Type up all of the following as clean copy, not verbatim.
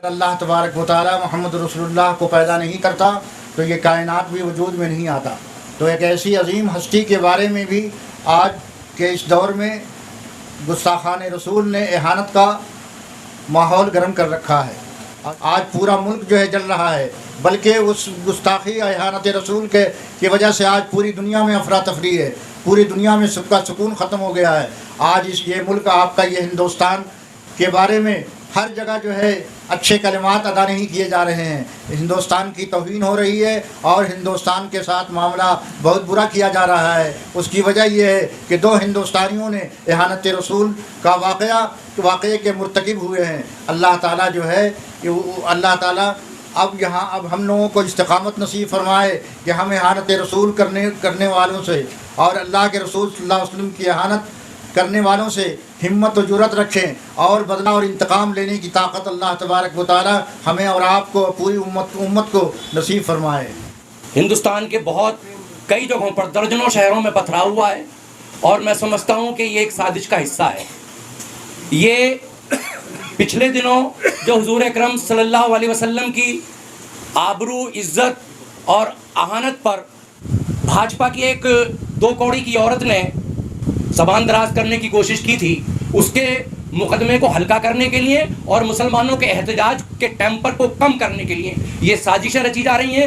اللہ تبارک و تعالی محمد رسول اللہ کو پیدا نہیں کرتا تو یہ کائنات بھی وجود میں نہیں آتا۔ تو ایک ایسی عظیم ہستی کے بارے میں بھی آج کے اس دور میں گستاخان رسول نے اہانت کا ماحول گرم کر رکھا ہے۔ آج پورا ملک جو ہے جل رہا ہے، بلکہ اس گستاخی اہانت رسول کی وجہ سے آج پوری دنیا میں افراتفری ہے، پوری دنیا میں سب کا سکون ختم ہو گیا ہے۔ آج یہ ملک آپ کا یہ ہندوستان کے بارے میں ہر جگہ جو ہے اچھے کلمات ادا نہیں کیے جا رہے ہیں، ہندوستان کی توہین ہو رہی ہے اور ہندوستان کے ساتھ معاملہ بہت برا کیا جا رہا ہے۔ اس کی وجہ یہ ہے کہ دو ہندوستانیوں نے اہانت رسول کا واقعے کے مرتکب ہوئے ہیں۔ اللہ تعالیٰ جو ہے اللہ تعالیٰ اب ہم لوگوں کو استقامت نصیب فرمائے کہ ہم اہانت رسول کرنے والوں سے اور اللہ کے رسول صلی اللہ علیہ وسلم کی اہانت کرنے والوں سے ہمت و جرأت رکھیں اور بدلہ اور انتقام لینے کی طاقت اللہ تبارک و تعالی ہمیں اور آپ کو پوری امت کو نصیب فرمائے۔ ہندوستان کے کئی جگہوں پر درجنوں شہروں میں پتھراؤ ہوا ہے اور میں سمجھتا ہوں کہ یہ ایک سازش کا حصہ ہے۔ یہ پچھلے دنوں جو حضور اکرم صلی اللہ علیہ وسلم کی آبرو، عزت اور اہانت پر بھاجپا کی ایک 2 کوڑی کی عورت نے زبان دراز کرنے کی کوشش کی تھی، اس کے مقدمے کو ہلکا کرنے کے لیے اور مسلمانوں کے احتجاج کے ٹیمپر کو کم کرنے کے لیے یہ سازشیں رچی جا رہی ہیں،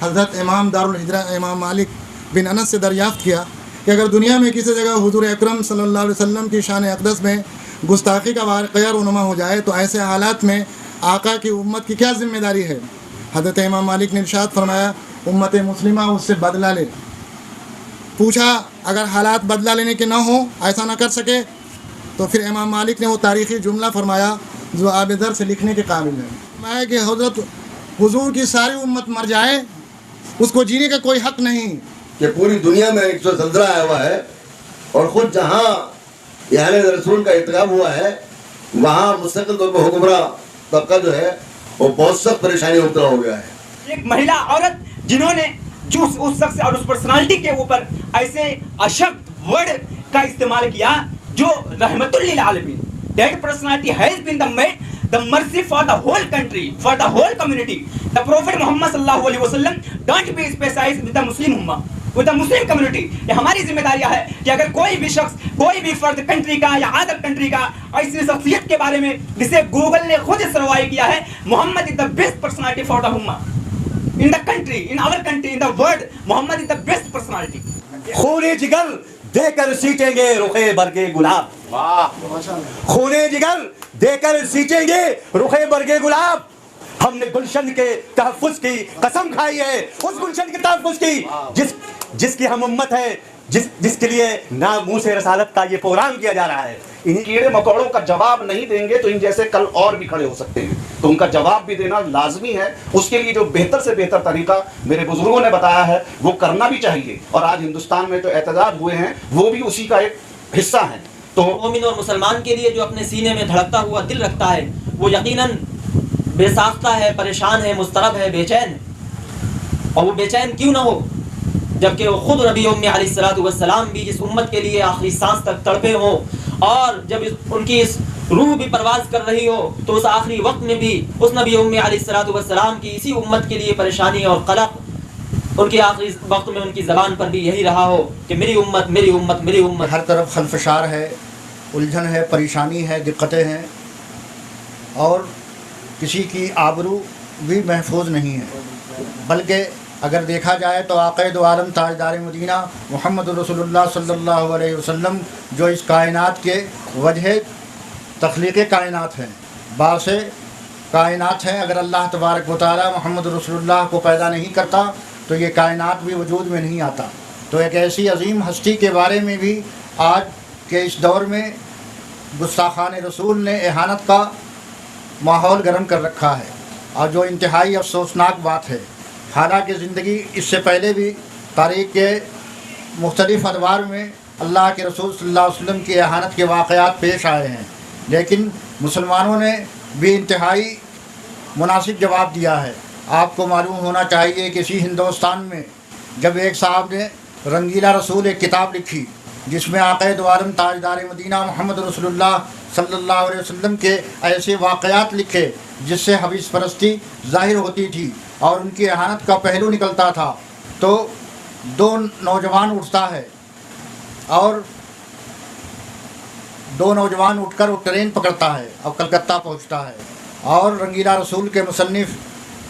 حضرت امام دارالہجرہ امام مالک بن انس سے دریافت کیا کہ اگر دنیا میں کسی جگہ حضور اکرم صلی اللہ علیہ وسلم کی شان اقدس میں گستاخی کا واقعہ رونما ہو جائے تو ایسے حالات میں آقا کی امت کی کیا ذمہ داری ہے؟ حضرت امام مالک نے ارشاد فرمایا امت مسلمہ اس سے بدلہ لے۔ پوچھا اگر حالات بدلہ لینے کے نہ ہوں، ایسا نہ کر سکے، تو پھر امام مالک نے وہ تاریخی جملہ فرمایا جو آب در سے لکھنے کے قابل ہے۔ فرمایا کہ حضور کی ساری امت مر جائے، اس کو جینے کا کوئی حق نہیں۔ کہ پوری دنیا میں ایک زلزلہ آیا ہوا ہے اور خود جہاں اہل رسول کا ارتکاب ہوا ہے وہاں مستقل طور پر حکمراں طبقہ جو ہے وہ بہت سخت پریشانی مبتلا ہو گیا ہے۔ ایک مہیلا عورت جنہوں نے اس شخص اور اس پرسنالٹی کے اوپر ایسے اشد ورڈ کا استعمال کیا جو رحمت للعالمین، that personality has been the mercy for the whole country, for the whole community. The Prophet Muhammad sallallahu alaihi wasallam don't be specialized with the Muslim ummah, with the Muslim community. یہ ہماری ذمہ داریاں ہے کہ اگر کوئی بھی شخص، کوئی بھی فرد کنٹری کا یا ادر کنٹری کا ایسی شخصیت کے بارے میں جسے گوگل نے خود سروائی کیا ہے، محمد is the best personality for the ummah. In the country, in our country, in the world, Muhammad is the best personality. خون جگر دے کر سینچیں گے رخے برگے گلاب، خون جگر دے کر سینچیں گے رخے برگے گلاب۔ ہم نے گلشن کے تحفظ کی قسم کھائی ہے، اس گلشن کے تحفظ کی جس کی ہم امت ہے، جس کے لیے ناموس رسالت کا یہ پروگرام کیا جا رہا ہے۔ انہیں کیڑے مکوڑوں کا جواب نہیں دیں گے تو ان جیسے کل اور بھی کھڑے ہو سکتے ہیں، تو ان کا جواب بھی دینا لازمی ہے۔ اس کے لیے جو بہتر سے بہتر طریقہ میرے بزرگوں نے بتایا ہے وہ کرنا بھی چاہیے، اور آج ہندوستان میں جو احتجاج ہوئے ہیں وہ بھی اسی کا ایک حصہ ہیں۔ تو مومن اور مسلمان کے لیے جو اپنے سینے میں دھڑکتا ہوا دل رکھتا ہے وہ یقیناً بے ساختہ ہے، پریشان ہے، مضطرب ہے، بے چین ہے۔ اور وہ بے چین کیوں نہ ہو جبکہ وہ خود نبی امی علیہ الصلوۃ والسلام بھی جس امت کے لیے آخری سانس تک تڑپے ہوں، اور جب ان کی اس روح بھی پرواز کر رہی ہو تو اس آخری وقت میں بھی اس نبی امی علیہ الصلوۃ والسلام کی اسی امت کے لیے پریشانی اور قلق ان کے آخری وقت میں ان کی زبان پر بھی یہی رہا ہو کہ میری امت میری امت میری امت۔ ہر طرف خلفشار ہے، الجھن ہے، پریشانی ہے، دقتیں ہیں، اور کسی کی آبرو بھی محفوظ نہیں ہے۔ بلکہ اگر دیکھا جائے تو آقا دو عالم تاجدار مدینہ محمد رسول اللہ صلی اللہ علیہ وسلم جو اس کائنات کے وجہ تخلیق کائنات ہیں، باعث کائنات ہیں، اگر اللہ تبارک و تعالی محمد رسول اللہ کو پیدا نہیں کرتا تو یہ کائنات بھی وجود میں نہیں آتا۔ تو ایک ایسی عظیم ہستی کے بارے میں بھی آج کے اس دور میں گستاخان رسول نے اہانت کا ماحول گرم کر رکھا ہے، اور جو انتہائی افسوسناک بات ہے۔ حالانکہ زندگی اس سے پہلے بھی تاریخ کے مختلف ادوار میں اللہ کے رسول صلی اللہ علیہ وسلم کی اہانت کے واقعات پیش آئے ہیں، لیکن مسلمانوں نے بھی انتہائی مناسب جواب دیا ہے۔ آپ کو معلوم ہونا چاہیے کہ اسی ہندوستان میں جب ایک صاحب نے رنگیلا رسول ایک کتاب لکھی جس میں آقا دو عالم تاجدار مدینہ محمد رسول اللہ صلی اللہ علیہ وسلم کے ایسے واقعات لکھے جس سے حدیث پرستی ظاہر ہوتی تھی اور ان کی اہانت کا پہلو نکلتا تھا، تو دو نوجوان اٹھتا ہے اور دو نوجوان اٹھ کر وہ ٹرین پکڑتا ہے اور کلکتہ پہنچتا ہے، اور رنگیلا رسول کے مصنف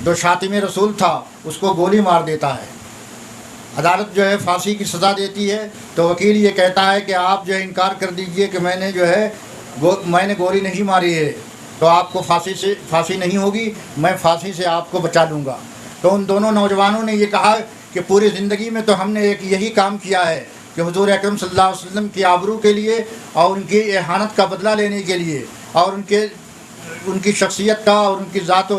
جو شاطم رسول تھا اس کو گولی مار دیتا ہے۔ عدالت جو ہے پھانسی کی سزا دیتی ہے تو وکیل یہ کہتا ہے کہ آپ جو ہے انکار کر دیجئے کہ میں نے گولی نہیں ماری ہے، تو آپ کو پھانسی نہیں ہوگی، میں پھانسی سے آپ کو بچا لوں گا۔ تو ان دونوں نوجوانوں نے یہ کہا کہ پوری زندگی میں تو ہم نے یہی کام کیا ہے کہ حضور اکرم صلی اللہ علیہ وسلم کی آبرو کے لیے اور ان کی اہانت کا بدلہ لینے کے لیے اور ان کی شخصیت کا اور ان کی ذات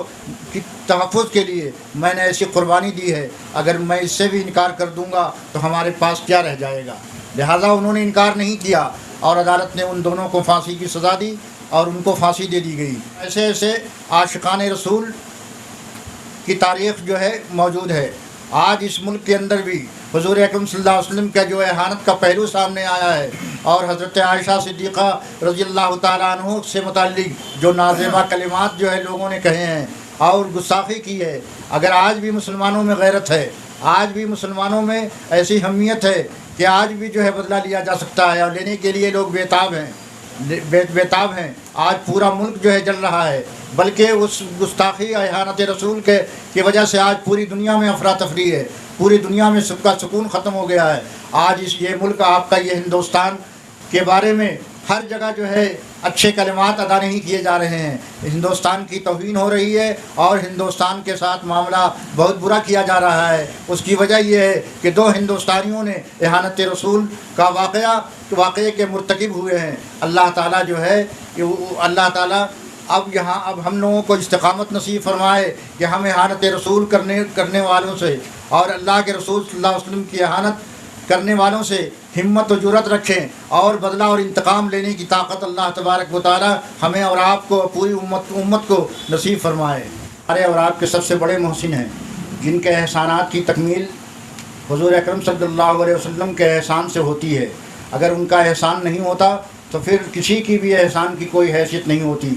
کی تحفظ کے لیے میں نے ایسی قربانی دی ہے، اگر میں اس سے بھی انکار کر دوں گا تو ہمارے پاس کیا رہ جائے گا۔ لہٰذا انہوں نے انکار نہیں کیا اور عدالت نے ان دونوں کو پھانسی کی سزا دی اور ان کو پھانسی دے دی گئی۔ ایسے ایسے عاشقان رسول کی تاریخ جو ہے موجود ہے۔ آج اس ملک کے اندر بھی حضور اکرم صلی اللہ علیہ وسلم کا جو اہانت کا پہلو سامنے آیا ہے اور حضرت عائشہ صدیقہ رضی اللہ تعالیٰ عنہ سے متعلق جو نازیبہ کلمات جو ہے لوگوں نے کہے ہیں اور گستاخی کی ہے، اگر آج بھی مسلمانوں میں غیرت ہے، آج بھی مسلمانوں میں ایسی حمیت ہے کہ آج بھی جو ہے بدلہ لیا جا سکتا ہے اور لینے کے لیے لوگ بےتاب ہیں۔ آج پورا ملک جو ہے جل رہا ہے، بلکہ اس گستاخی اہانت رسول کی وجہ سے آج پوری دنیا میں افراتفری ہے، پوری دنیا میں سب کا سکون ختم ہو گیا ہے۔ آج یہ ملک آپ کا یہ ہندوستان کے بارے میں ہر جگہ جو ہے اچھے کلمات ادا نہیں کیے جا رہے ہیں، ہندوستان کی توہین ہو رہی ہے اور ہندوستان کے ساتھ معاملہ بہت برا کیا جا رہا ہے۔ اس کی وجہ یہ ہے کہ دو ہندوستانیوں نے اہانت رسول کا واقعے کے مرتکب ہوئے ہیں۔ اللہ تعالیٰ جو ہے اللہ تعالیٰ اب ہم لوگوں کو استقامت نصیب فرمائے کہ ہم اہانت رسول کرنے والوں سے اور اللہ کے رسول صلی اللہ علیہ وسلم کی اہانت کرنے والوں سے ہمت و جرأت رکھیں اور بدلہ اور انتقام لینے کی طاقت اللہ تبارک و تعالی ہمیں اور آپ کو پوری امت کو نصیب فرمائے۔ ہمارے اور آپ کے سب سے بڑے محسن ہیں جن کے احسانات کی تکمیل حضور اکرم صلی اللہ علیہ وسلم کے احسان سے ہوتی ہے۔ اگر ان کا احسان نہیں ہوتا تو پھر کسی کی بھی احسان کی کوئی حیثیت نہیں ہوتی۔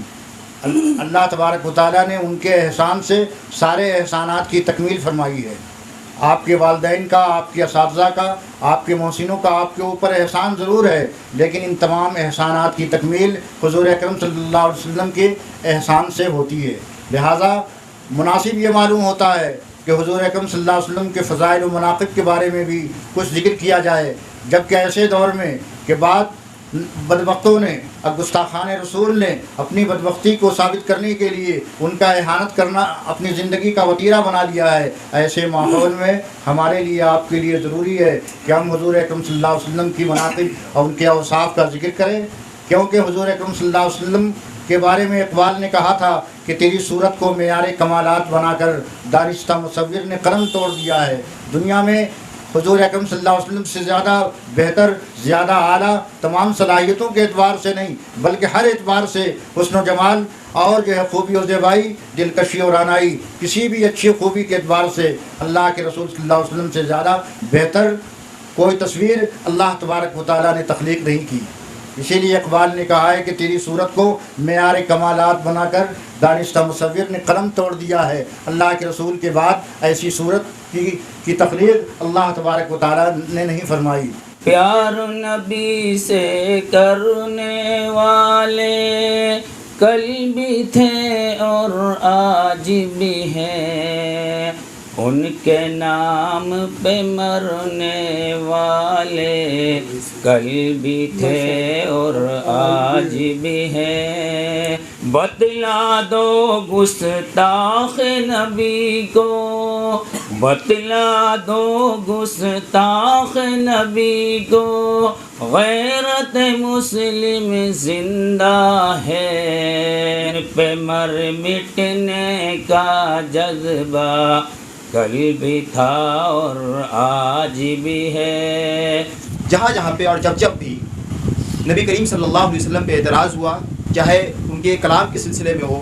اللہ تبارک و تعالیٰ نے ان کے احسان سے سارے احسانات کی تکمیل فرمائی ہے۔ آپ کے والدین کا، آپ کے اساتذہ کا، آپ کے محسنوں کا آپ کے اوپر احسان ضرور ہے، لیکن ان تمام احسانات کی تکمیل حضور اکرم صلی اللہ علیہ وسلم کے احسان سے ہوتی ہے۔ لہٰذا مناسب یہ معلوم ہوتا ہے کہ حضور اکرم صلی اللہ علیہ وسلم کے فضائل و مناقب کے بارے میں بھی کچھ ذکر کیا جائے، جبکہ ایسے دور میں کہ بعد بدبختوں نے اور گستاخان رسول نے اپنی بدبختی کو ثابت کرنے کے لیے ان کا اہانت کرنا اپنی زندگی کا وتیرہ بنا لیا ہے۔ ایسے ماحول میں ہمارے لیے آپ کے لیے ضروری ہے کہ ہم حضور اکرم صلی اللہ علیہ وسلم کی مناقب اور ان کے اوصاف کا ذکر کریں، کیونکہ حضور اکرم صلی اللہ علیہ وسلم کے بارے میں اقبال نے کہا تھا کہ تیری صورت کو معیار کمالات بنا کر دانستہ مصور نے قلم توڑ دیا ہے۔ دنیا میں حضور اکرم صلی اللہ علیہ وسلم سے زیادہ بہتر، زیادہ اعلیٰ تمام صلاحیتوں کے اعتبار سے نہیں بلکہ ہر اعتبار سے حسن و جمال اور جو ہے خوبی و زیبائی، دلکشی اور رعنائی، کسی بھی اچھی خوبی کے اعتبار سے اللہ کے رسول صلی اللہ علیہ وسلم سے زیادہ بہتر کوئی تصویر اللہ تبارک و تعالیٰ نے تخلیق نہیں کی۔ اسی لیے اقبال نے کہا ہے کہ تیری صورت کو معیار کمالات بنا کر دانستہ مصور نے قلم توڑ دیا ہے۔ اللہ کے رسول کے بعد ایسی صورت کی تخلیق اللہ تبارک و تعالیٰ نے نہیں فرمائی۔ پیار نبی سے کرنے والے کل بھی تھے اور آج بھی ہیں، ان کے نام پہ مرنے والے کل بھی تھے اور آج بھی ہیں۔ بتلا دو گستاخ نبی کو، بتلا دو گستاخ نبی کو، غیرت مسلم زندہ ہے، ان پہ مر مٹنے کا جذبہ کل بھی تھا اور آج بھی ہے۔ جہاں جہاں پہ اور جب بھی نبی کریم صلی اللہ علیہ وسلم پہ اعتراض ہوا، چاہے ان کے کلام کے سلسلے میں ہو،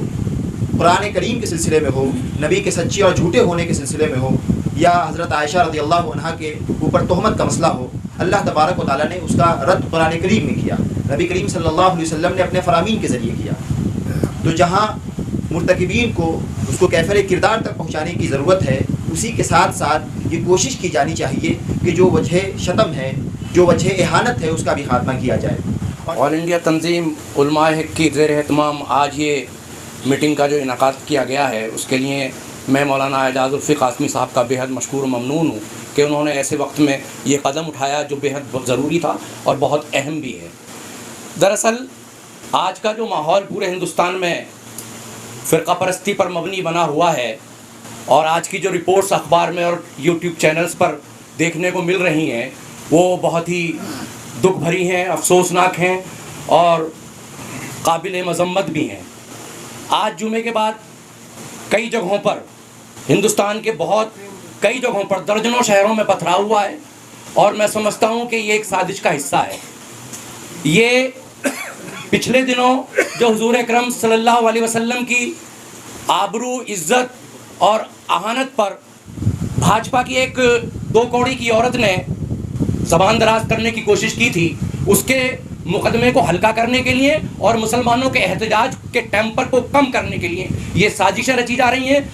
قرآن کریم کے سلسلے میں ہو، نبی کے سچے اور جھوٹے ہونے کے سلسلے میں ہو، یا حضرت عائشہ رضی اللہ عنہا کے اوپر تہمت کا مسئلہ ہو، اللہ تبارک و تعالیٰ نے اس کا رد قرآن کریم میں کیا۔ نبی کریم صلی اللہ علیہ وسلم نے اپنے فرامین کے ذریعے کیا. تو جہاں مرتکبین کو اس کو کیفر کردار تک پہنچانے کی ضرورت ہے، اسی کے ساتھ ساتھ یہ کوشش کی جانی چاہیے کہ جو وجہ شتم ہے، جو وجہ اہانت ہے، اس کا بھی خاتمہ کیا جائے. آل انڈیا تنظیم علماء حق کی زیر اہتمام آج یہ میٹنگ کا جو انعقاد کیا گیا ہے، اس کے لیے میں مولانا اعجاز الفی قاسمی صاحب کا بےحد مشکور و ممنون ہوں کہ انہوں نے ایسے وقت میں یہ قدم اٹھایا جو بےحد ضروری تھا اور بہت اہم بھی ہے. دراصل آج کا جو ماحول پورے ہندوستان میں فرقہ پرستی پر مبنی بنا ہوا ہے، اور آج کی جو رپورٹس اخبار میں اور یوٹیوب چینلز پر دیکھنے کو مل رہی ہیں، وہ بہت ہی دکھ بھری ہیں، افسوسناک ہیں اور قابل مذمت بھی ہیں. آج جمعے کے بعد کئی جگہوں پر ہندوستان کے کئی جگہوں پر درجنوں شہروں میں پتھراؤ ہوا ہے، اور میں سمجھتا ہوں کہ یہ ایک سازش کا حصہ ہے. یہ پچھلے دنوں جو حضور اکرم صلی اللہ علیہ وسلم کی آبرو، عزت اور اہانت پر بھاجپا کی ایک 2 کوڑی کی عورت نے زبان دراز کرنے کی کوشش کی تھی، اس کے مقدمے کو ہلکا کرنے کے لیے اور مسلمانوں کے احتجاج کے ٹیمپر کو کم کرنے کے لیے یہ سازشیں رچی جا رہی ہیں،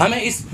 ہمیں اس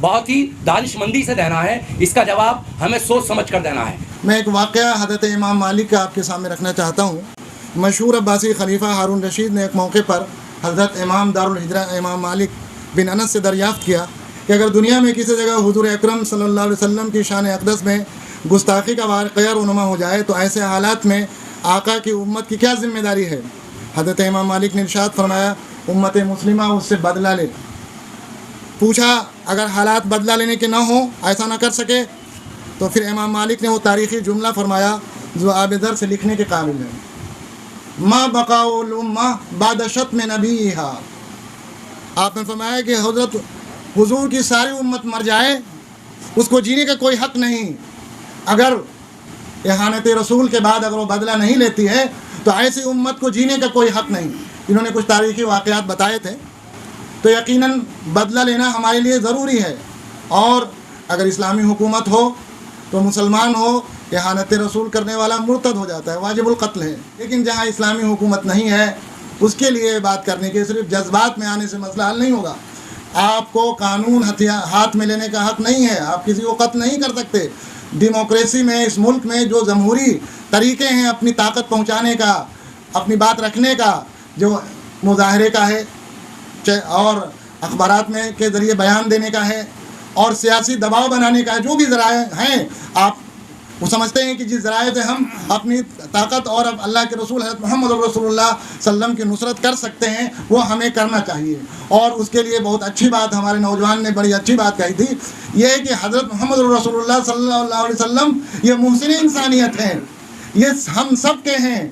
بہت ہی دانش مندی سے دینا ہے، اس کا جواب ہمیں سوچ سمجھ کر دینا ہے. میں ایک واقعہ حضرت امام مالک کا آپ کے سامنے رکھنا چاہتا ہوں. مشہور عباسی خلیفہ ہارون رشید نے ایک موقع پر حضرت امام دارالہجرہ امام مالک بن انس سے دریافت کیا کہ اگر دنیا میں کسی جگہ حضور اکرم صلی اللہ علیہ وسلم کی شان اقدس میں گستاخی کا واقعہ رونما ہو جائے تو ایسے حالات میں آقا کی امت کی کیا ذمہ داری ہے؟ حضرت امام مالک نے ارشاد فرمایا امت مسلمہ اس سے بدلہ لے. پوچھا اگر حالات بدلہ لینے کے نہ ہوں، ایسا نہ کر سکے، تو پھر امام مالک نے وہ تاریخی جملہ فرمایا جو آب در سے لکھنے کے قابل ہے، ما بقاء الامہ بعد شتم نبیہا. آپ نے فرمایا کہ حضور کی ساری امت مر جائے، اس کو جینے کا کوئی حق نہیں. اگر اہانت رسول کے بعد اگر وہ بدلہ نہیں لیتی ہے تو ایسی امت کو جینے کا کوئی حق نہیں. انہوں نے کچھ تاریخی واقعات بتائے تھے. تو یقیناً بدلہ لینا ہمارے لیے ضروری ہے، اور اگر اسلامی حکومت ہو تو مسلمان ہو اہانت رسول کرنے والا مرتد ہو جاتا ہے، واجب القتل ہے. لیکن جہاں اسلامی حکومت نہیں ہے اس کے لیے بات کرنے کے صرف جذبات میں آنے سے مسئلہ حل نہیں ہوگا. آپ کو قانون ہاتھ میں لینے کا حق نہیں ہے، آپ کسی کو قتل نہیں کر سکتے. ڈیموکریسی میں اس ملک میں جو جمہوری طریقے ہیں اپنی طاقت پہنچانے کا، اپنی بات رکھنے کا، جو مظاہرے کا ہے اور اخبارات میں کے ذریعے بیان دینے کا ہے اور سیاسی دباؤ بنانے کا ہے، جو بھی ذرائع ہیں آپ وہ سمجھتے ہیں کہ جس ذرائع سے ہم اپنی طاقت اور اللہ کے رسول حضرت محمد رسول اللہ صلی اللہ علیہ وسلم کی نصرت کر سکتے ہیں، وہ ہمیں کرنا چاہیے. اور اس کے لیے بہت اچھی بات ہمارے نوجوان نے بڑی اچھی بات کہی تھی، یہ ہے کہ حضرت محمد رسول اللہ صلی اللہ علیہ وسلم یہ محسن انسانیت ہیں، یہ ہم سب کے ہیں،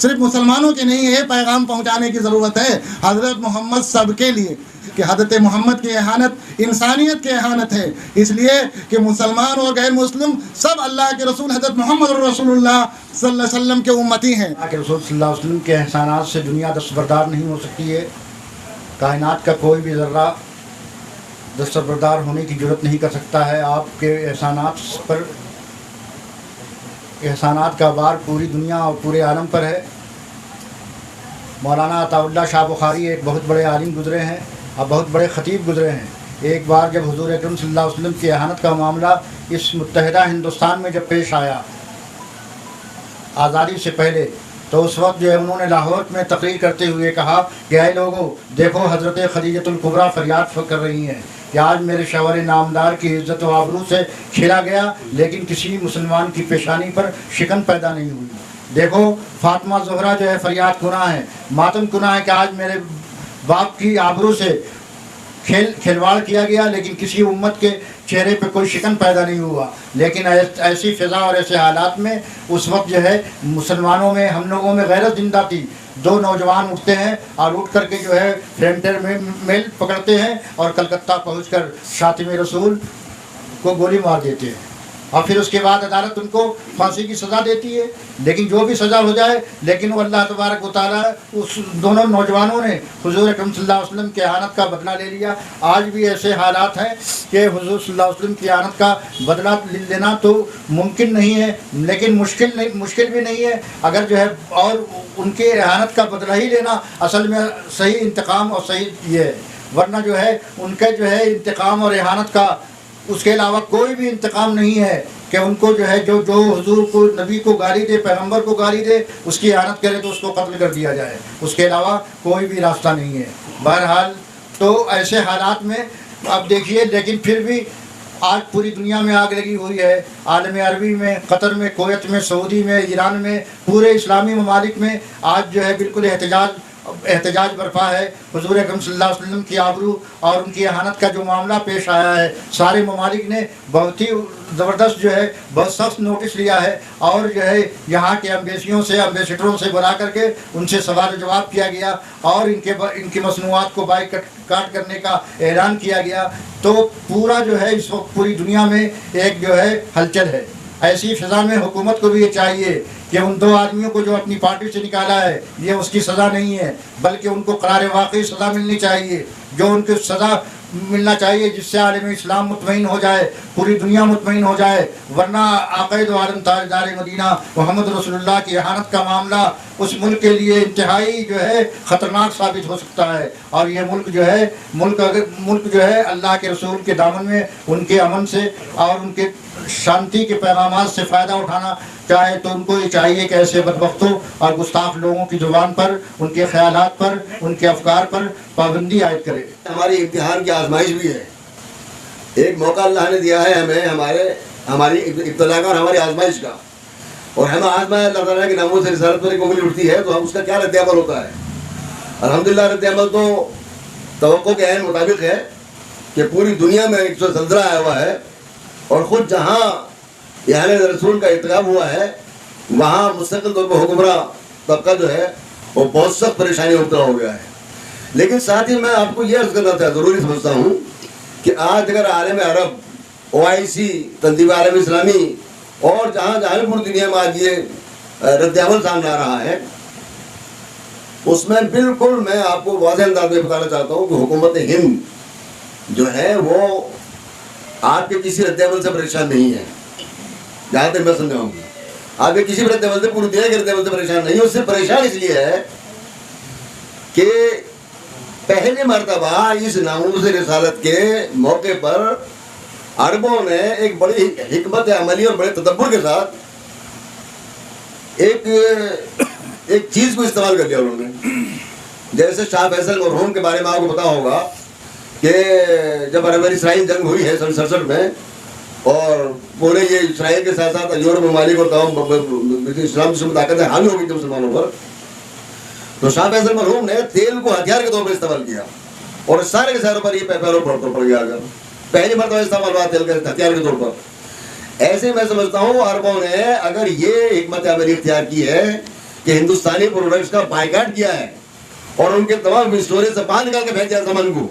صرف مسلمانوں کے نہیں. یہ پیغام پہنچانے کی ضرورت ہے حضرت محمد سب کے لیے کہ حضرت محمد کی اہانت انسانیت کی اہانت ہے، اس لیے کہ مسلمان اور غیر مسلم سب اللہ کے رسول حضرت محمد رسول اللہ صلی اللہ علیہ وسلم کے امتی ہیں. اللہ کے رسول صلی اللہ علیہ وسلم کے احسانات سے دنیا دستبردار نہیں ہو سکتی ہے. کائنات کا کوئی بھی ذرہ دستبردار ہونے کی جرت نہیں کر سکتا ہے. آپ کے احسانات پر احسانات کا بار پوری دنیا اور پورے عالم پر ہے. مولانا عطا اللہ شاہ بخاری ایک بہت بڑے عالم گزرے ہیں اور بہت بڑے خطیب گزرے ہیں. ایک بار جب حضور اکرم صلی اللہ علیہ وسلم کی اہانت کا معاملہ اس متحدہ ہندوستان میں جب پیش آیا آزادی سے پہلے، تو اس وقت جو ہے انہوں نے لاہور میں تقریر کرتے ہوئے کہا کہ اے لوگوں دیکھو حضرت خدیجۃ الکبریٰ فریاد کر رہی ہیں کہ آج میرے شوہر نامدار کی عزت و آبرو سے کھیلا گیا لیکن کسی مسلمان کی پیشانی پر شکن پیدا نہیں ہوئی. دیکھو فاطمہ زہرا جو ہے فریاد کناں ہے، ماتم کناں ہے کہ آج میرے باپ کی آبرو سے کھلواڑ کیا گیا لیکن کسی امت کے چہرے پہ کوئی شکن پیدا نہیں ہوا. لیکن ایسی فضا اور ایسے حالات میں اس وقت جو ہے مسلمانوں میں ہم لوگوں میں غیرت زندہ تھی. 2 نوجوان اٹھتے ہیں اور اٹھ کر کے جو ہے فرنٹر میں میل پکڑتے ہیں اور کلکتہ پہنچ کر شاطم رسول کو گولی مار دیتے ہیں. اور پھر اس کے بعد عدالت ان کو پھانسی کی سزا دیتی ہے. لیکن جو بھی سزا ہو جائے لیکن وہ اللہ تبارک و تعالیٰ اس دونوں نوجوانوں نے حضور اکرم صلی اللہ علیہ وسلم کی اہانت کا بدلہ لے لیا. آج بھی ایسے حالات ہیں کہ حضور صلی اللہ علیہ وسلم کی اہانت کا بدلہ لینا تو ممکن نہیں ہے، لیکن مشکل بھی نہیں ہے اگر جو ہے، اور ان کے اہانت کا بدلہ ہی لینا اصل میں صحیح انتقام اور صحیح یہ ہے. ورنہ جو ہے ان کے جو ہے انتقام اور اہانت کا اس کے علاوہ کوئی بھی انتقام نہیں ہے کہ ان کو جو ہے جو حضور کو، نبی کو گالی دے، پیغمبر کو گالی دے، اس کی اہانت کرے تو اس کو قتل کر دیا جائے. اس کے علاوہ کوئی بھی راستہ نہیں ہے. بہرحال تو ایسے حالات میں اب دیکھیے، لیکن پھر بھی آج پوری دنیا میں آگ لگی ہوئی ہے. عالم عربی میں، قطر میں، کویت میں، سعودی میں، ایران میں، پورے اسلامی ممالک میں آج جو ہے بالکل احتجاج برپا ہے. حضور اکرم صلی اللہ علیہ وسلم کی آبرو اور ان کی اہانت کا جو معاملہ پیش آیا ہے، سارے ممالک نے بہت ہی زبردست جو ہے بہت سخت نوٹس لیا ہے، اور جو ہے یہاں کے امبیسڈروں سے بلا کر کے ان سے سوال و جواب کیا گیا، اور ان کی مصنوعات کو بائیکاٹ کرنے کا اعلان کیا گیا. تو پورا جو ہے اس وقت پوری دنیا میں ایک جو ہے ہلچل ہے. ایسی فضا میں حکومت کو بھی یہ چاہیے کہ ان دو آدمیوں کو جو اپنی پارٹی سے نکالا ہے یہ اس کی سزا نہیں ہے، بلکہ ان کو قرار واقعی سزا ملنی چاہیے، جو ان کو سزا ملنا چاہیے جس سے عالم اسلام مطمئن ہو جائے، پوری دنیا مطمئن ہو جائے. ورنہ عقائد عالم تاجدار مدینہ محمد رسول اللہ کی اہانت کا معاملہ اس ملک کے لیے انتہائی جو ہے خطرناک ثابت ہو سکتا ہے. اور یہ ملک جو ہے اللہ کے رسول کے دامن میں ان کے امن سے اور ان کے شانتی کے پیغامات سے فائدہ اٹھانا چاہے تو ان کو یہ چاہیے کہ ایسے بدبختوں اور گستاخ لوگوں کی زبان پر، ان کے خیالات پر، ان کے افکار پر پابندی عائد کرے. ہماری امتحان کی آزمائش بھی ہے. ایک موقع اللہ نے دیا ہے ہمیں ہماری ابتلا کا اور ہماری آزمائش کا، اور ہمیں آزمائش اللہ تعالیٰ کے ناموں سے رسالت پر ایک انگلی اٹھتی ہے تو ہم اس کا کیا رد عمل ہوتا ہے. الحمدللہ رد عمل تو توقع کے عین مطابق ہے کہ پوری دنیا میں ایک زلزلہ آیا ہوا ہے، اور خود جہاں اہل رسول کا ارتکاب ہوا ہے وہاں مستقل طور پر حکمراں طبقہ جو ہے وہ بہت سخت پریشانی مبتلا ہو گیا ہے. لیکن ساتھ ہی میں آپ کو یہ عرض کرنا ضروری سمجھتا ہوں کہ آج اگر عالم عرب، OIC، تنظیم عالم اسلامی، اور جہاں پوری دنیا میں آج یہ رد عمل سامنے آ رہا ہے، اس میں بالکل میں آپ کو واضح انداز میں بتانا چاہتا ہوں کہ حکومت ہند جو ہے وہ آپ کے کسی رد عمل سے پریشان نہیں ہے. جہاں تک میں سمجھا ہوں آپ کے کسی رد عمل سے، پوری دنیا کے رد عمل سے پریشان نہیں ہے. اس سے پریشان اس لیے ہے کہ پہلی مرتبہ اس ناموس رسالت کے موقع پر عربوں نے ایک بڑی حکمت عملی اور بڑے تدبر کے ساتھ ایک چیز کو استعمال کر لیا انہوں نے. جیسے شاہ فیصل مرحوم کے بارے میں آپ کو پتا ہوگا کہ جب عرب اسرائیل جنگ ہوئی ہے 67 میں، اور پورے یہ اسرائیل کے ساتھ ساتھ یورپ ممالک اور تمام اسلام کی طاقتیں حاوی ہو گئی تھی مسلمانوں پر، تو شاہ فیصل مرحوم نے تیل کو ہتھیار کے طور پر استعمال کیا، اور سارے کے ساروں پر یہ پیروں پڑ گیا. اگر پہلی مرتبہ استعمال ہوا تیل کے ہتھیار کے طور پر. ایسے میں سمجھتا ہوں عربوں نے اگر یہ حکمت عملی اختیار کی ہے کہ ہندوستانی پروڈکٹس کا بائیکاٹ کیا ہے اور ان کے تمام اسٹوریج سے باہر نکال کے پھینک دیا سامان کو،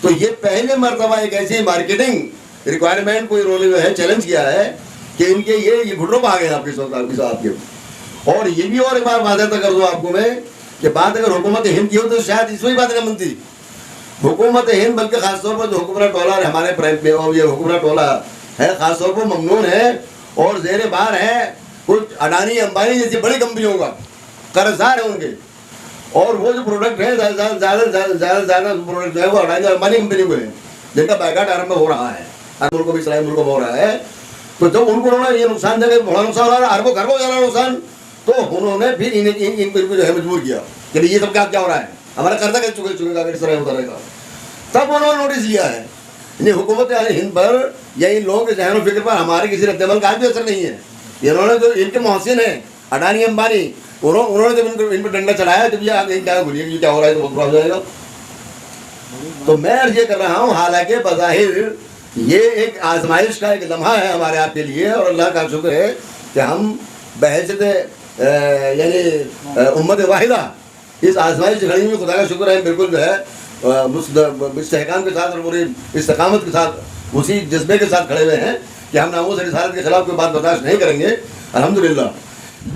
تو یہ پہلے مرتبہ ایک ایسی مارکیٹنگ ریکوائرمنٹ کو انہوں نے چیلنج کیا ہے کہ ان کے یہ گھٹنوں پہ آ گئے آپ کے. اور یہ بھی اور ایک بار واضح کر دوں آپ کو میں کہ بات اگر حکومت ہند کی ہو تو شاید اس وہی بات نہ بنتی. حکومت ہند بلکہ خاص طور پر جو حکمراں ٹولہ ہمارے یہ حکمراں ٹولہ ہے خاص طور پر ممنون ہے اور زیر بار ہے کچھ اڈانی امبانی جیسی بڑی کمپنیوں کا قرضدار ہے ان کے، اور وہ جو پروڈکٹ ہے زیادہ پروڈکٹ جو ہے وہ اڈانی امبانی کمپنی کو ہے جن کا بائیکاٹ عرب میں ہو رہا ہے، عرب ملکوں میں اسلامی ملکوں میں ہو رہا ہے. تو جب ان کو یہ نقصان دے بڑا نقصان ہو رہا ہے، عربوں گھر کو جا رہا نقصان، تو انہوں نے پھر ان کو جو ہے مجبور کیا کہ یہ سب کیا ہو رہا ہے، ہمارا قرضہ کر چکے گا اس طرح ہوتا رہے گا. تب انہوں نے نوٹس لیا ہے یعنی حکومت ہند پر یا ان لوگوں کے ذہن و فکر پر ہمارے کسی رد عمل کا بھی اثر نہیں ہے. انہوں نے جو ان کے محسن ہیں اڈانی امبانی، انہوں نے جب ان پہ ڈنڈا چڑھایا جب یہ کیا بولیے کہ کیا ہو رہا ہے تو بہت برا ہو جائے گا. تو میں عرض یہ کر رہا ہوں حالانکہ بظاہر یہ ایک آزمائش کا ایک لمحہ ہے ہمارے آپ کے لیے، اور اللہ کا شکر ہے کہ ہم بحیثیت یعنی امت واحدہ اس آزمائش کی گھڑی میں خدا کا شکر ہے بالکل جو ہے استحکام کے ساتھ اور پوری استقامت کے ساتھ اسی جذبے کے ساتھ کھڑے ہوئے ہیں کہ ہم ناموس رسالت کے خلاف کوئی بات برداشت نہیں کریں گے. الحمدللہ.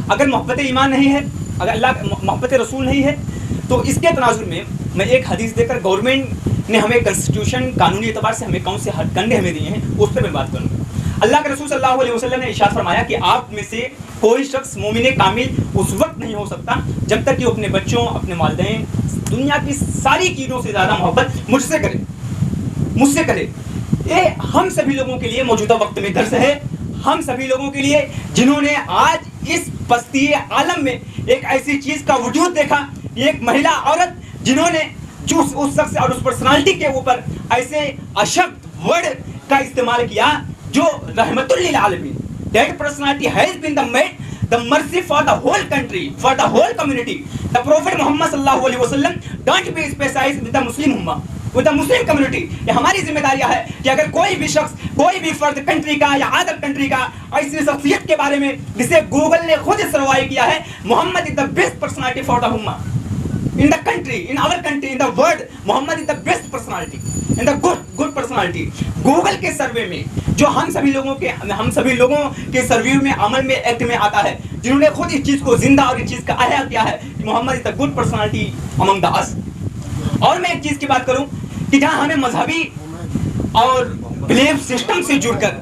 اگر محبت ایمان نہیں ہے، اگر اللہ محبت رسول نہیں ہے، تو اس کے تناظر میں ایک حدیث دے کر گورنمنٹ نے ہمیں کنسٹیٹیوشن قانونی اعتبار سے ہمیں کون سے ہتھ کنڈے ہمیں دیے ہیں اس پہ میں بات کروں. اللہ کے رسول صلی اللہ علیہ وسلم نے ارشاد فرمایا کہ آپ میں سے کوئی شخص مومن کامل اس وقت نہیں ہو سکتا جب تک کہ وہ اپنے بچوں، اپنے والدین، دنیا کی ساری چیزوں سے زیادہ محبت مجھ سے کرے. یہ ہم سبھی لوگوں کے لیے موجودہ وقت میں درس ہے. ہم سبھی لوگوں کے لیے جنہوں نے آج اس پستی عالم میں ایک ایسی چیز کا وجود دیکھا، ایک مہیلا عورت جنہوں نے جو اس شخص اور اس پرسنالٹی کے اوپر ایسے اشد ورڈ کا استعمال کیا جو رحمت للعالمین. That personality has been the mercy for the whole country, for the whole community. The Prophet Muhammad sallallahu alaihi wasallam don't be specialized with the Muslim ummah, with the Muslim community. یہ ہماری ذمہ داریاں ہے کہ اگر کوئی بھی شخص، کوئی بھی فرد کنٹری کا یا ادر کنٹری کا ایسی شخصیت کے بارے میں جسے گوگل نے خود سروائی کیا ہے، محمد is the best personality for the ummah. In the country, in our country, in the world, Muhammad is the best personality, and the good personality. Google کے سروے میں جو ہم سبھی لوگوں کے سروے میں عمل میں ایکٹ میں آتا ہے، جنہوں نے خود اس چیز کو زندہ اور اس چیز کا احیا کیا ہے کہ محمد is the good personality among the us. اور میں ایک چیز کی بات کروں کہ جہاں ہمیں مذہبی اور بلیف سسٹم سے جڑ کر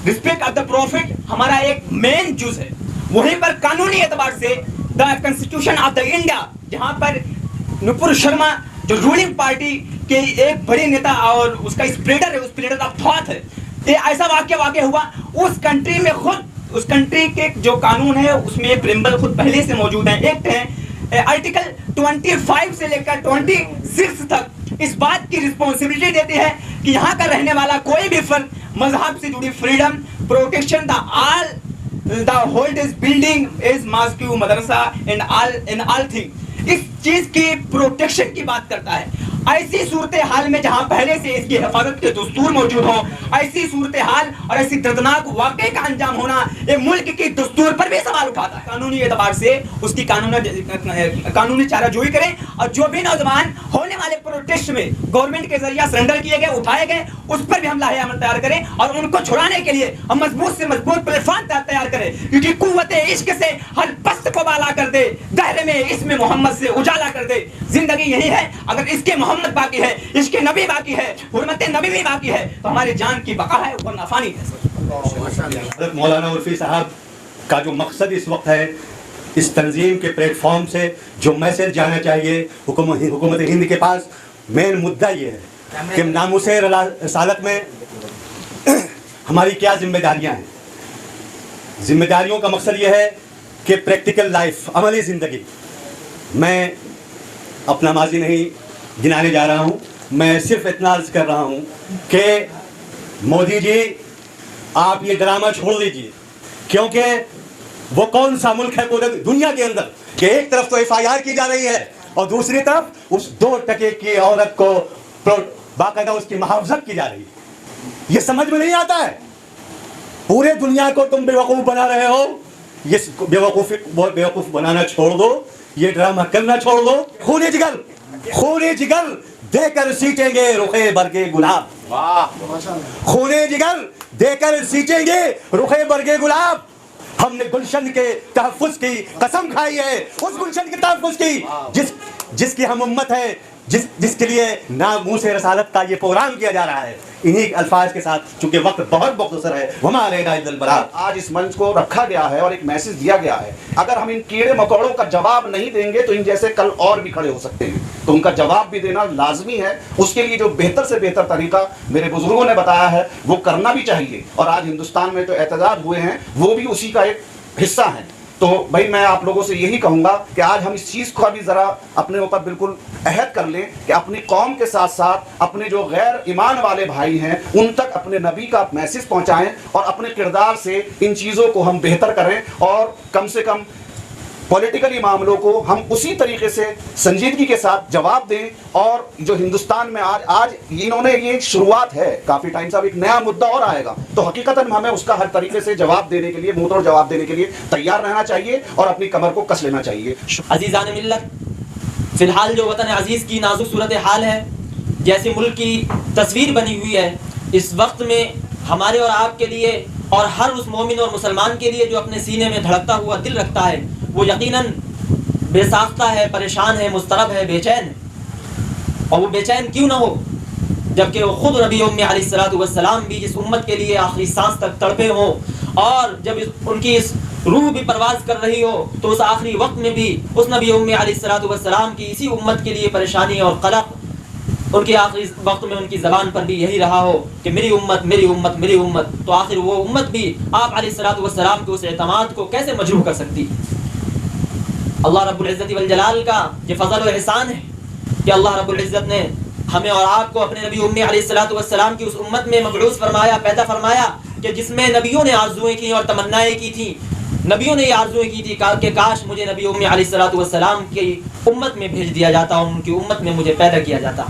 رسپیکٹ آف دا پروفٹ ہمارا ایک مین جز ہے، وہیں پر قانونی اعتبار سے دا کنسٹیٹیوشن آف دا انڈیا، جہاں پر نپور شرما جو رولنگ پارٹی کے ایک بڑے نیتا اور اس کا اسپریڈر ہے، اسپریڈر آف تھاٹ ہے، یہ ایسا واقعہ ہوا اس کنٹری میں. خود اس کنٹری کے جو قانون ہے اس میں پریمبل خود پہلے سے موجود ہے، ایکٹ ہے، آرٹیکل 25 سے لے کر 26 تک اس بات کی رسپانسبلٹی دیتی ہے کہ یہاں کا رہنے والا کوئی بھی فرد مذہب سے جڑی freedom, protection the hold is building is Moscow مدرسہ اینڈ آل تھنگ، اس چیز کی پروٹیکشن کی بات کرتا ہے. ایسی صورتحال میں جہاں پہلے سے اس کی حفاظت کے دستور موجود ہوں، ایسی صورتحال اور ایسی دردناک واقعے کا انجام ہونا ایک ملک کی دستور پر بھی سوال اٹھاتا ہے. قانونی اعتبار سے اس کی قانونی چارہ جوئی کریں، اور جو بھی نوجوان ہونے والے پروٹیسٹ میں گورنمنٹ کے ذریعہ سرنڈر کیے گئے، اٹھائے گئے، اس پر بھی ہم لاہے عمل تیار کریں اور ان کو چھڑانے کے لیے ہم مضبوط سے مضبوط پلیٹ فارم تیار کریں، کیونکہ قوت عشق سے ہر پست کو بالا کر دے، دائرے میں اس میں محمد سے اجالا کر دے. زندگی یہی ہے، اگر اس کے محمد باقی ہے، اس کے نبی باقی ہے، حرمت نبی بھی باقی ہے، تو ہماری جان کی بقا ہے، ورنہ فانی ہے. حضرت مولانا عرفی صاحب کا جو مقصد اس وقت ہے، اس تنظیم کے پلیٹ فارم سے جو میسج جانا چاہیے حکومت ہند کے پاس، مین مدعا یہ ہے کہ ناموس رسالت میں ہماری کیا ذمہ داریاں ہیں. ذمہ داریوں کا مقصد یہ ہے کہ پریکٹیکل لائف، عملی زندگی. میں اپنا ماضی نہیں گنانے جا رہا ہوں، میں صرف اتنا عرض کر رہا ہوں کہ مودی جی آپ یہ ڈرامہ چھوڑ دیجیے، کیونکہ وہ کون سا ملک ہے پورے دنیا کے اندر کہ ایک طرف تو FIR کی جا رہی ہے اور دوسری طرف اس 2 ٹکے کی عورت کو باقاعدہ اس کی محافظت کی جا رہی ہے. یہ سمجھ میں نہیں آتا ہے. پورے دنیا کو تم بیوقوف بنا رہے ہو، یہ بیوقوف بنانا چھوڑ دو، یہ ڈرامہ کرنا چھوڑ دو. خونے جگر دے کر سیچیں گے رخے برگے گلاب، خونے جگر دے کر سیچیں گے رخے برگے گلاب. ہم نے گلشن کے تحفظ کی قسم کھائی ہے، اس گلشن کے تحفظ کی جس کی ہم امت ہے، جس کے لیے ناموس رسالت کا یہ پروگرام کیا جا رہا ہے. انہی الفاظ کے ساتھ، چونکہ وقت بہت مختصر ہے، وما علینا الا البلاغ، آج اس منچ کو رکھا گیا ہے اور ایک میسج دیا گیا ہے. اگر ہم ان کیڑے مکوڑوں کا جواب نہیں دیں گے تو ان جیسے کل اور بھی کھڑے ہو سکتے ہیں، تو ان کا جواب بھی دینا لازمی ہے. اس کے لیے جو بہتر سے بہتر طریقہ میرے بزرگوں نے بتایا ہے وہ کرنا بھی چاہیے. اور آج ہندوستان میں جو احتجاج ہوئے ہیں وہ بھی اسی کا ایک حصہ ہیں. تو بھائی میں آپ لوگوں سے یہی کہوں گا کہ آج ہم اس چیز کو بھی ذرا اپنے اوپر بالکل عہد کر لیں کہ اپنی قوم کے ساتھ ساتھ اپنے جو غیر ایمان والے بھائی ہیں ان تک اپنے نبی کا میسج پہنچائیں اور اپنے کردار سے ان چیزوں کو ہم بہتر کریں، اور کم سے کم پولیٹیکلی معاملوں کو ہم اسی طریقے سے سنجیدگی کے ساتھ جواب دیں. اور جو ہندوستان میں آج انہوں نے یہ شروعات ہے، کافی ٹائم سے اب ایک نیا مدعا اور آئے گا، تو حقیقتاً ہمیں اس کا ہر طریقے سے جواب دینے کے لیے، منہ توڑ جواب دینے کے لیے تیار رہنا چاہیے اور اپنی کمر کو کس لینا چاہیے. عزیزان ملت، فی الحال جو وطن عزیز کی نازک صورتحال ہے، جیسے ملک کی تصویر بنی ہوئی ہے، اس وقت میں ہمارے اور آپ کے لیے اور ہر اس مومن اور مسلمان کے لیے جو اپنے سینے میں دھڑکتا ہوا دل رکھتا ہے وہ یقیناً بے ساختہ ہے، پریشان ہے، مضطرب ہے، بے چین ہے۔ اور وہ بے چین کیوں نہ ہو جبکہ وہ خود نبی امی علیہ السلام بھی جس امت کے لیے آخری سانس تک تڑپے ہوں، اور جب ان کی اس روح بھی پرواز کر رہی ہو تو اس آخری وقت میں بھی اس نبی امی علیہ السلام کی اسی امت کے لیے پریشانی اور قلق ان کے آخری وقت میں ان کی زبان پر بھی یہی رہا ہو کہ میری امت میری امت میری امت، تو آخر وہ امت بھی آپ علیہ السلام کے اس اعتماد کو کیسے مجروح کر سکتی؟ اللہ رب العزت والجلال کا یہ فضل و احسان ہے کہ اللہ رب العزت نے ہمیں اور آپ کو اپنے نبی امی علیہ السلام کی اس امت میں مبعوث فرمایا، پیدا فرمایا کہ جس میں نبیوں نے آرزوئیں کی اور تمنائیں کی تھیں، نبیوں نے یہ آرزوئیں کی تھی کہ کاش مجھے نبی امی علیہ السلام کی امت میں بھیج دیا جاتا اور ان کی امت میں مجھے پیدا کیا جاتا۔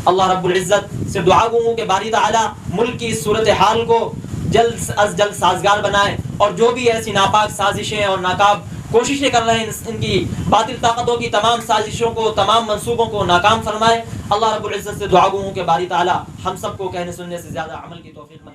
اللہ رب العزت سے دعا گو ہوں کہ باری تعالیٰ ملک کی اس صورتحال کو جلد از جلد سازگار بنائے، اور جو بھی ایسی ناپاک سازشیں اور ناکام کوششیں کر رہے ہیں ان کی باطل طاقتوں کی تمام سازشوں کو، تمام منصوبوں کو ناکام فرمائے۔ اللہ رب العزت سے دعا گو ہوں کہ باری تعالیٰ ہم سب کو کہنے سننے سے زیادہ عمل کی توفیق